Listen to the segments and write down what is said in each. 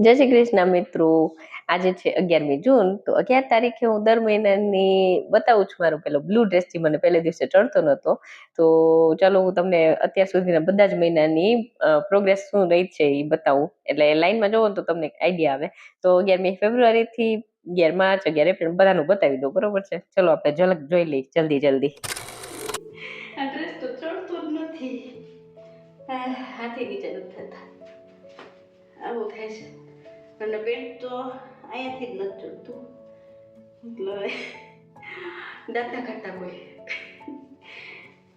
જય શ્રી કૃષ્ણ મિત્રો. આજે છે 11મી જૂન. તો 11 તારીખે હું દર મહિનાની બતાવું છું મારો પેલો બ્લુ ડ્રેસ જે મને પહેલે દિવસે ચડતો નહોતો. તો ચાલો હું તમને અત્યાર સુધીના બધા જ મહિનાની પ્રોગ્રેસ શું રહી છે એ બતાવું. એટલે લાઈનમાં જોવો તો તમને એક આઈડિયા આવે. તો 11મી ફેબ્રુઆરીથી 11 માર્ચ 11 એપ્રિલ બધાનું બતાવી દો. બરોબર છે? ચલો આપણે ઝલક જોઈ લઈએ જલ્દી. આ ડ્રેસ તો ચડતો જ નથી, હાથી નીચે નથી થતા, આવું થાય છે. અને પેન્ટ તો અહીંયાથી જ નથી ચડતું, એટલે દાંતના કાઢતા કોઈ.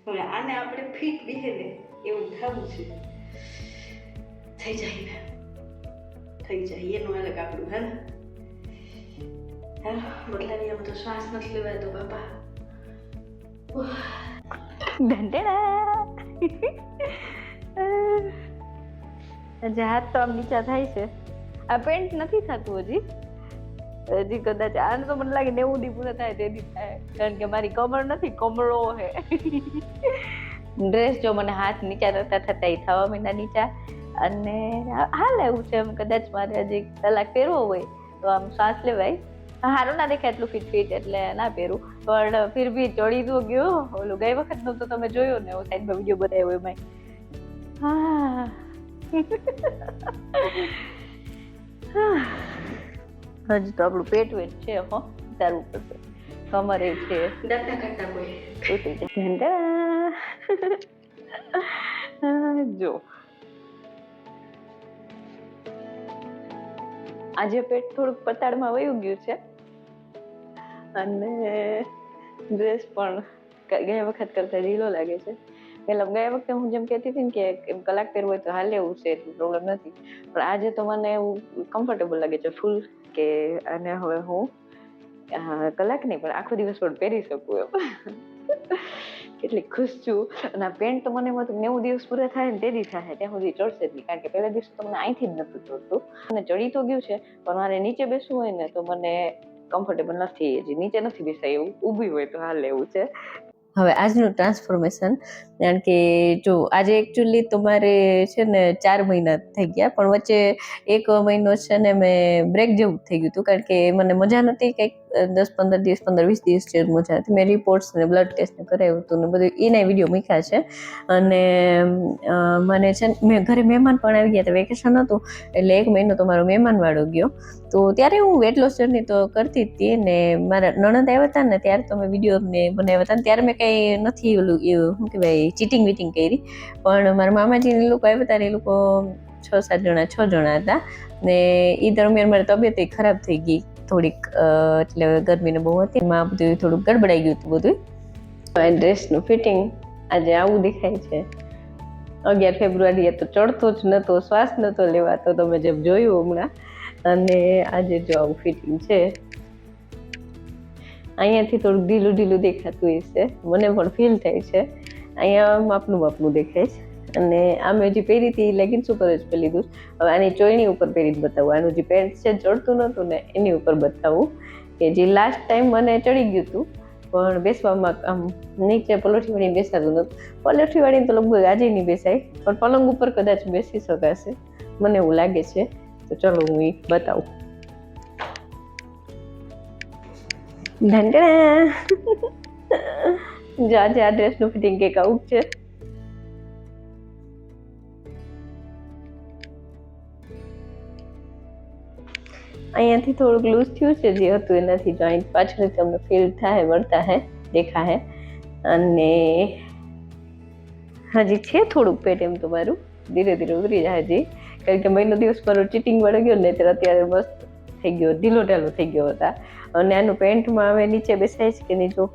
હવે આને આપણે ફિટ બેસે ને એવું થવું છે. થઈ જાય એનું અલગ આપણું. હાલ બદલાવી આમ તો શ્વાસ નથી લેવાતો બાપા. હાથ તો આમ નીચા થાય છે. આ પેન્ટ નથી થતું હજી કદાચ. આને તો મને લાગે 90 દી પૂરા થાય તેથી થાય, કારણ કે મારી કમર નથી, કમળો હે. ડ્રેસ જો મને હાથ નીચા નતા થતા એ થવા મહિના નીચા. અને હાલ એવું છે એમ, કદાચ મારે હજી કલાક પહેરવો હોય તો આમ શ્વાસ લેવાય. સારું ના દેખાય એટલું ફિટ એટલે ના પહેરું, પણ ફિર બી ચડી તો ગયો. ઓલું ગઈ વખત નો તો તમે જોયો ને, સાઈડમાં વિડીયો બતાવ્યો એમાં. હજી તો આપણું પેટ વેટ છે, તારું પડશે. કમરે છે, દાંતના કાઢતા કોઈ જો આજે પેટ થોડુંક પતાળમાં વયું ગયું છે. અને ડ્રેસ પણ ગયા વખત કરતા ઢીલો લાગે છે. પેલા ગયા વખતે હું જેમ કહેતી હતી ને કે એમ કલાક પહેરવું હોય તો હાલે એવું છે, એટલું પ્રોબ્લેમ નથી. પણ આજે તો મને એવું કમ્ફર્ટેબલ લાગે છે ફૂલ, કે અને હવે હું કલાક નહીં પણ આખો દિવસ પણ પહેરી શકું એમ. કેટલી ખુશ છું. અને આ પેન્ટ તો મને એમાં 90 દિવસ પૂરા થાય ને તેથી થાય, ત્યાં સુધી ચડશે જ નહીં. કારણ કે પહેલા દિવસ તો મને અહીંથી જ નતું ચડતું. અને ચડી તો ગયું છે, પણ મારે નીચે બેસવું હોય ને તો મને કમ્ફર્ટેબલ નથી. હજી નીચે નથી બેસાય એવું, ઊભી હોય તો હાલ એવું છે. હવે આજનું ટ્રાન્સફોર્મેશન, કારણ કે જો આજે એકચ્યુઅલી તો મારે છે ને 4 મહિના થઈ ગયા, પણ વચ્ચે 1 મહિનો છે ને મેં બ્રેક જેવું થઈ ગયું હતું. કારણ કે મને મજા નથી, કંઈક 10-15 દિવસ 15-20 દિવસ જેવી મજા હતી. મેં રિપોર્ટ્સ ને બ્લડ ટેસ્ટ ને કરાવ્યું હતું ને બધું, એના વિડીયો મૂક્યા છે. અને મને છે ને મેં ઘરે મહેમાન પણ આવી ગયા હતા, વેકેશન હતું એટલે 1 મહિનો તો મારો મહેમાન વાળો ગયો. તો ત્યારે હું વેટ લોસ જર્ની તો કરતી જ હતી ને. મારા નણંદ આવ્યા હતા ને ત્યારે તો મેં વિડીયો ને બનાવ્યા હતા ને ત્યારે મેં કંઈ નથી ઓલું એવું શું કહેવાય ચીટિંગ વીટિંગ કરી. પણ મારા મામાજીને લોકો આવ્યા હતા ને, એ લોકો 6 જણા હતા. ને એ દરમિયાન મારી તબિયત ખરાબ થઈ ગઈ થોડીક, એટલે ગરમીને બહુ હતી, એમાં બધું થોડુંક ગડબડાઈ ગયું હતું બધું. ડ્રેસનું ફિટિંગ આજે આવું દેખાય છે. 11 ફેબ્રુઆરીએ તો ચડતો જ નહોતો, શ્વાસ નહોતો લેવાતો, તમે જેમ જોયું હમણાં. અને આજે જો આવું ફિટિંગ છે. અહીંયાથી થોડુંક ઢીલું દેખાતું હશે, મને પણ ફીલ થાય છે. અહીંયા માપનું દેખાય છે. અને આમે જે પહેરી હતી લેગિન્સ ઉપર જ પહેરી લીધું. હવે આની ચોયણી ઉપર પહેરીને બતાવું. આનું જે પેન્ટ છે ચડતું નહોતું ને એની ઉપર બતાવું, કે જે લાસ્ટ ટાઈમ મને ચડી ગયું હતું પણ બેસવામાં આમ નીચે પલોઠી વાળીને બેસાતું નહોતું. પલોઠી વાળીને તો લગભગ આજે નહીં બેસાય, પણ પલંગ ઉપર કદાચ બેસી શકાશે, મને એવું લાગે છે. તો ચલો હું એ બતાવું. જો આજે આ ડ્રેસનું ફિટિંગ કંઈક આવું છે. અહીંયાથી થોડુંક લૂઝ થયું છે, જે હતું એનાથી જોઈન્ટ પાછળ તમને ફીલ થાય, વળતા હે, દેખા હે. અને હજી છે થોડુંક પેટ એમ તો મારું ધીરે ઉતરી જાય હજી, કારણ કે મહિનો દિવસ મારો ચીટિંગ વાળો ગયો ને અત્યારે મસ્ત થઈ ગયો, ઢીલો ઢાલો થઈ ગયો હતા. અને આનું પેન્ટમાં હવે નીચે બેસાય છે કે નહીં જો,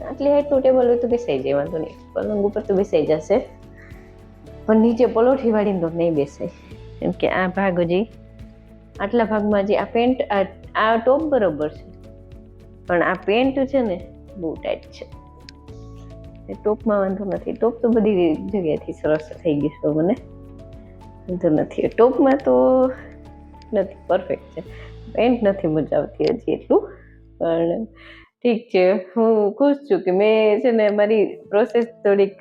આટલી હાઈટનું ટેબલ હોય તો બેસાઈ જાય, વાંધો નહીં, પલંગ ઉપર તો બેસાઈ જશે. પણ નીચે પલોઠી વાળીને તો નહીં બેસાય, કેમ કે આ ભાગ હજી આટલા ભાગમાં જે આ પેન્ટ, આ ટોપ બરોબર છે, પણ આ પેન્ટ છે ને બહુ ટાઈટ છે. ટોપમાં વાંધો નથી, ટોપ તો બધી જગ્યાએથી સરસ થઈ ગયું છે, મને વાંધો નથી. ટોપમાં તો નથી, પરફેક્ટ છે. પેન્ટ નથી મજા આવતી હજી એટલું, પણ ઠીક છે. હું ખુશ છું કે મેં છે ને મારી પ્રોસેસ થોડીક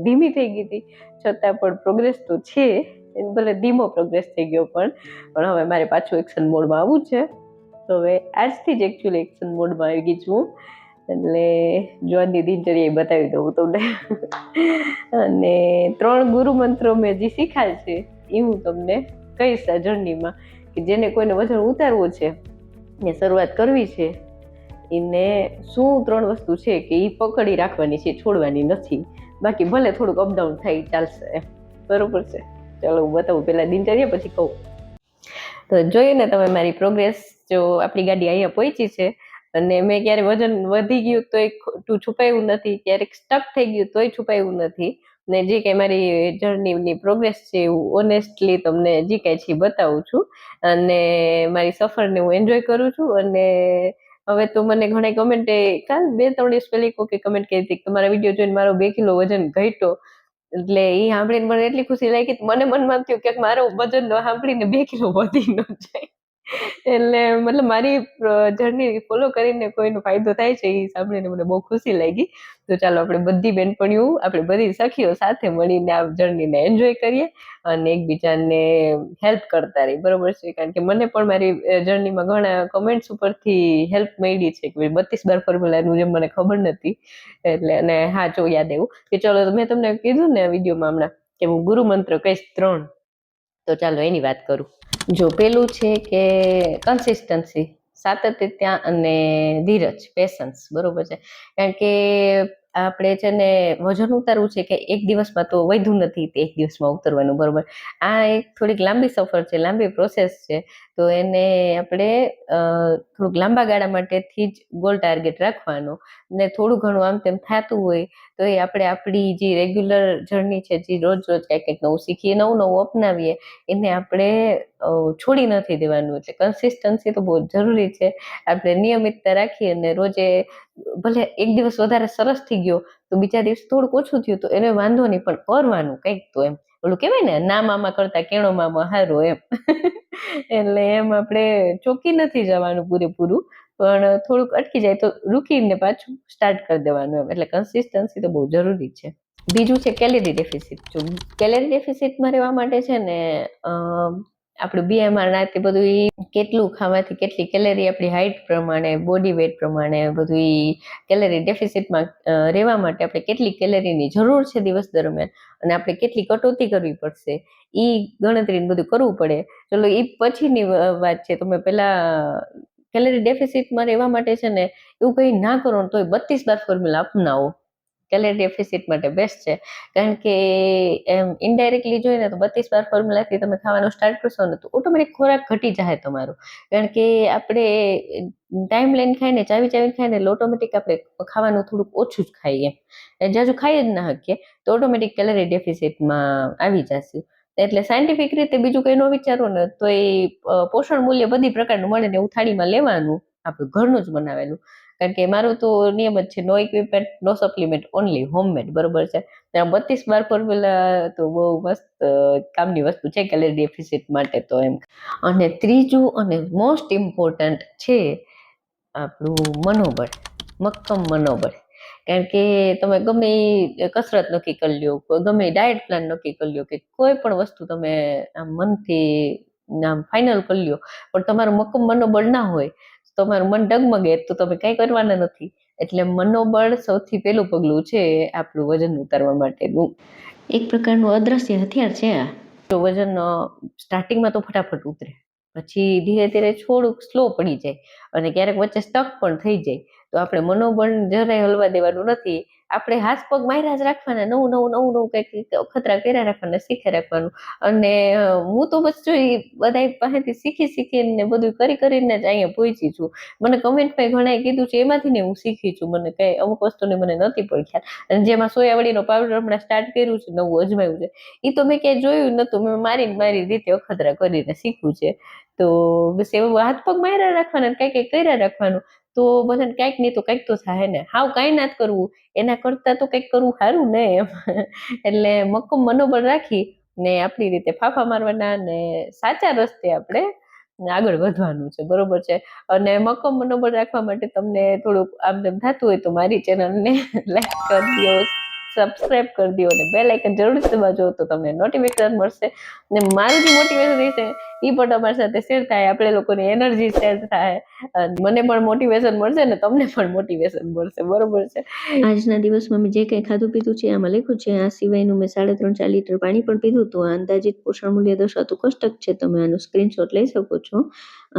ધીમી થઈ ગઈ હતી, છતાં પણ પ્રોગ્રેસ તો છે. ભલે ધીમો પ્રોગ્રેસ થઈ ગયો પણ હવે મારે પાછું એક્શન મોડમાં આવવું છે. તો હવે આજથી જ એકચ્યુઅલી એક્શન મોડમાં આવી ગઈ છું. એટલે જોવાની દિનચર્યા બતાવી દઉં તમને. અને 3 ગુરુ મંત્રો મેં જે શીખ્યા છે એ હું તમને કહીશ આ જર્નીમાં, કે જેને કોઈને વજન ઉતારવું છે ને શરૂઆત કરવી છે એને શું 3 વસ્તુ છે કે એ પકડી રાખવાની છે, છોડવાની નથી. બાકી ભલે થોડુંક અપડાઉન થાય ચાલશે, બરોબર છે. ચાલો હું બતાવું પહેલા દિનચર્યા પછી કહું. તો જોઈએ ને તમે મારી પ્રોગ્રેસ. જો આપણી ગાડી અહીંયા પહોંચી છે અને મેં ક્યારે વજન વધી ગયું તોય ખોટું છુપાયું નથી, ક્યારેક સ્ટક થઈ ગયું તોય છુપાયું નથી. ને જે કંઈ મારી જર્નીની પ્રોગ્રેસ છે એવું ઓનેસ્ટલી તમને જે કંઈ છે બતાવું છું. અને મારી સફરને હું એન્જોય કરું છું. અને હવે તો મને ઘણા કમેન્ટે કાલ 2-3 દિવસ પહેલી કોઈ કમેન્ટ કરી હતી કે તમારા વિડીયો જોઈને મારો 2 કિલો વજન ઘટ્યો. એટલે એ સાંભળીને મને એટલી ખુશી લાગી, મને મનમાં થયું કે મારો વજન સાંભળીને 2 કિલો વધી ન જાય. એટલે મતલબ મારી જર્ની ફોલો કરીને કોઈનો ફાયદો થાય છે એ સાંભળીને મને બહુ ખુશી લાગી. તો ચાલો આપણે બધી બહેનપણીઓ, આપણે બધી સખીઓ સાથે મળીને આ જર્નીને એન્જોય કરીએ અને એકબીજાને હેલ્પ કરતા રહીએ, બરોબર છે. કારણ કે મને પણ મારી જર્નીમાં ઘણા કમેન્ટ્સ ઉપરથી હેલ્પ મળી છે કે 32 ફોર્મ્યુલાનું જેમ મને ખબર નથી. એટલે અને હા, જો યાદ આવ્યું કે ચલો મેં તમને કીધું ને વિડીયોમાં હમણાં કે હું ગુરુ મંત્ર કહીશ 3. તો ચાલો એની વાત કરું. જો પેલું છે કે કન્સિસ્ટન્સી, સાતત્યતા અને ધીરજ, પેશન્સ, બરોબર છે. કારણ કે આપણે છે ને વજન ઉતારવું છે કે એક દિવસમાં તો વધ્યું નથી તે એક દિવસમાં ઉતરવાનું, બરોબર. આ એક થોડીક લાંબી સફર છે, લાંબી પ્રોસેસ છે. તો એને આપણે થોડુંક લાંબા ગાળા માટેથી જ ગોલ ટાર્ગેટ રાખવાનો. ને થોડું ઘણું આમ તેમ થતું હોય તો એ આપણે આપણી જે રેગ્યુલર જર્ની છે, જે રોજ કંઈક નવું શીખીએ, નવું અપનાવીએ, એને આપણે છોડી નથી દેવાનું. એટલે કન્સિસ્ટન્સી તો બહુ જરૂરી છે. આપણે નિયમિતતા રાખીએ અને રોજે ભલે એક દિવસ વધારે સરસ થઈ ગયો તો બીજા દિવસ થોડુંક ઓછું થયું તો એને વાંધો નહીં, પણ કરવાનું કંઈક તો. એમ ઓલું કહેવાય ને, ના મામા કરતા કેણો મામા હારો, એમ. એટલે એમ આપણે ચોકી નથી જવાનું પૂરેપૂરું, પણ થોડુંક અટકી જાય તો રૂકીને પાછું સ્ટાર્ટ કરી દેવાનું એમ. એટલે કન્સિસ્ટન્સી તો બહુ જરૂરી છે. બીજું છે કેલેરી ડેફિસિટ. જો કેલેરી ડેફિસિટમાં રહેવા માટે છે ને આપણું BMR ના તે બધું કેટલું ખાવાથી કેટલી કેલેરી આપણી હાઇટ પ્રમાણે, બોડી વેટ પ્રમાણે બધું કેલેરી ડેફિસિટમાં રહેવા માટે આપણે કેટલી કેલેરીની જરૂર છે દિવસ દરમિયાન અને આપણે કેટલી કટોતી કરવી પડશે એ ગણતરીને બધું કરવું પડે. ચલો એ પછીની વાત છે. તમે પેલા કેલેરી ડેફિસિટમાં રહેવા માટે છે ને એવું કંઈ ના કરો ને તોય 32 ફોર્મ્યુલા અપનાવો. કેલેરી ડેફિસિટ માટે બેસ્ટ છે. કારણ કે એમ ઇનડાયરેક્ટલી જોઈને તો 32 ફોર્મ્યુલાથી તમે ખાવાનું સ્ટાર્ટ કરશો ને તો ઓટોમેટિક ખોરાક ઘટી જાય તમારો. કારણ કે આપણે ટાઈમ લઈને ખાઈને, ચાવીને ખાઈને એટલે ઓટોમેટિક આપણે ખાવાનું થોડુંક ઓછું જ ખાઈએ. જાજુ ખાઈ જ ના શકીએ તો ઓટોમેટિક કેલેરી ડેફિસિટમાં આવી જશે. એટલે સાયન્ટિફિક રીતે બીજું કંઈ ન વિચારો ને તો એ પોષણ મૂલ્ય બધી પ્રકારનું મળે ને એવું થાળીમાં લેવાનું, આપણું ઘરનું જ બનાવેલું. કારણ કે મારું તો નિયમ જ છે, નો ઇક્વિપમેન્ટ, નો સપ્લિમેન્ટ, ઓનલી હોમમેડ, બરોબર છે. ત્યાં 32 ફોર્મ્યુલા તો બહુ મસ્ત કામની વસ્તુ છે કેલેરી ડેફિસિટ માટે તો એમ. અને ત્રીજું અને મોસ્ટ ઇમ્પોર્ટન્ટ છે આપણું મનોબળ, મક્કમ મનોબળ. કારણ કે તમે ગમે એ કસરત નક્કી કરી લ્યો, ગમે એ ડાયટ પ્લાન નક્કી કરી લ્યો, કે કોઈ પણ વસ્તુ તમે આમ મનથી આમ ફાઇનલ કરી લ્યો, પણ તમારું મક્કમ મનોબળ ના હોય, તમારું મન ડગમગે તો તમે કંઈ કરવાના નથી. એટલે મનોબળ સૌથી પહેલું પગલું છે આપણું વજન ઉતારવા માટેનું. એક પ્રકારનું અદ્રશ્ય હથિયાર છે આ. તો વજન સ્ટાર્ટિંગમાં તો ફટાફટ ઉતરે, પછી ધીરે ધીરે થોડુંક સ્લો પડી જાય અને ક્યારેક વચ્ચે સ્ટક પણ થઈ જાય. તો આપણે મનોબળ જરાય હલવા દેવાનું નથી. આપણે હાથ પગ માર્યા જ રાખવાના, નવું કંઈક અખતરા કર્યા રાખવાના, શીખે રાખવાનું. અને હું તો બસ જોઈ બધા પાસેથી શીખીને બધું કરીને જ અહીંયા પહોંચી છું. મને કમેન્ટમાં ઘણાએ કીધું છે, એમાંથી ને હું શીખી છું. મને કઈ અમુક વસ્તુની મને નથી પડી ખ્યાલ. અને જેમાં સોયાવડીનો પાવડર હમણાં સ્ટાર્ટ કર્યું છે, નવું અજમાયું છે, એ તો મેં ક્યાંય જોયું નતું. મેં મારી રીતે અખતરા કરીને શીખ્યું છે. તો બસ એવું હાથ પગ માર્યા રાખવાના, કંઈક કર્યા રાખવાનું. તો બધાને કંઈક નહીં તો કંઈક તો થાય ને. હાવ કાંઈ ના કરવું એના કરતાં તો કંઈક કરવું સારું ને એમ. એટલે મક્કમ મનોબળ રાખી ને આપણી રીતે ફાફા મારવાના ને સાચા રસ્તે આપણે આગળ વધવાનું છે, બરોબર છે. અને મક્કમ મનોબળ રાખવા માટે તમને થોડુંક આમ તેમ થતું હોય તો મારી ચેનલને લાઈક કરી દો, સબસ્ક્રાઇબ કરી દો અને બેલ આઇકન જરૂરથી દબાવજો તો તમને નોટિફિકેશન મળશે અને મારું જે મોટિવેશન રહેશે એ પણ તમારી સાથે શેર થાય, આપણે લોકોની એનર્જી શેર થાય, મને પણ મોટિવેશન મળશે ને તમને પણ મોટિવેશન મળશે, બરોબર છે. આજના દિવસમાં મેં જે કંઈ ખાધું પીધું છે આમાં લખ્યું છે. આ સિવાયનું મેં 3.5-4 લીટર પાણી પણ પીધું હતું. આ અંદાજિત પોષણ મૂલ્ય દર્શાવતું કોષ્ટક છે, તમે આનો સ્ક્રીનશોટ લઈ શકો છો.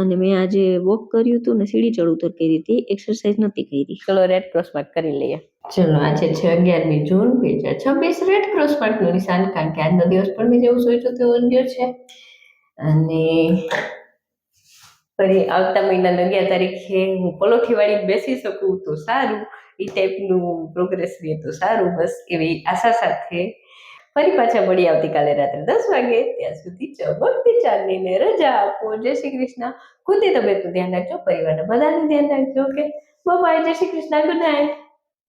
અને મેં આજે વોક કર્યું હતું ને સીડી ચડ ઉતર કરી હતી, એક્સરસાઇઝ નથી કરી. ચલો રેડ ક્રોસ માર્ક કરી લઈએ. ચલો આજે છે 11મી જૂન 2026, રેડ ક્રોસ માર્કનું નિશાન, કારણ કે આજનો દિવસ પણ મેં જેવું સોચ્યું તેવો ગયો છે. અને ફરી આવતા મહિનાની 11 તારીખે હું પલોઠી વાળી બેસી શકું તો સારું, એ ટાઈપનું પ્રોગ્રેસ રહે તો સારું, બસ એવી આશા સાથે ફરી પાછા મળી આવતીકાલે રાત્રે 10 વાગે. ત્યાં સુધી ચમકતી ચાંદનીને રજા આપો. જય શ્રી કૃષ્ણ. ખુદની તબિયતનું ધ્યાન રાખજો, પરિવારના બધાનું ધ્યાન રાખજો. ઓકે, બાય, જય શ્રી કૃષ્ણ, ગુડ નાઇટ.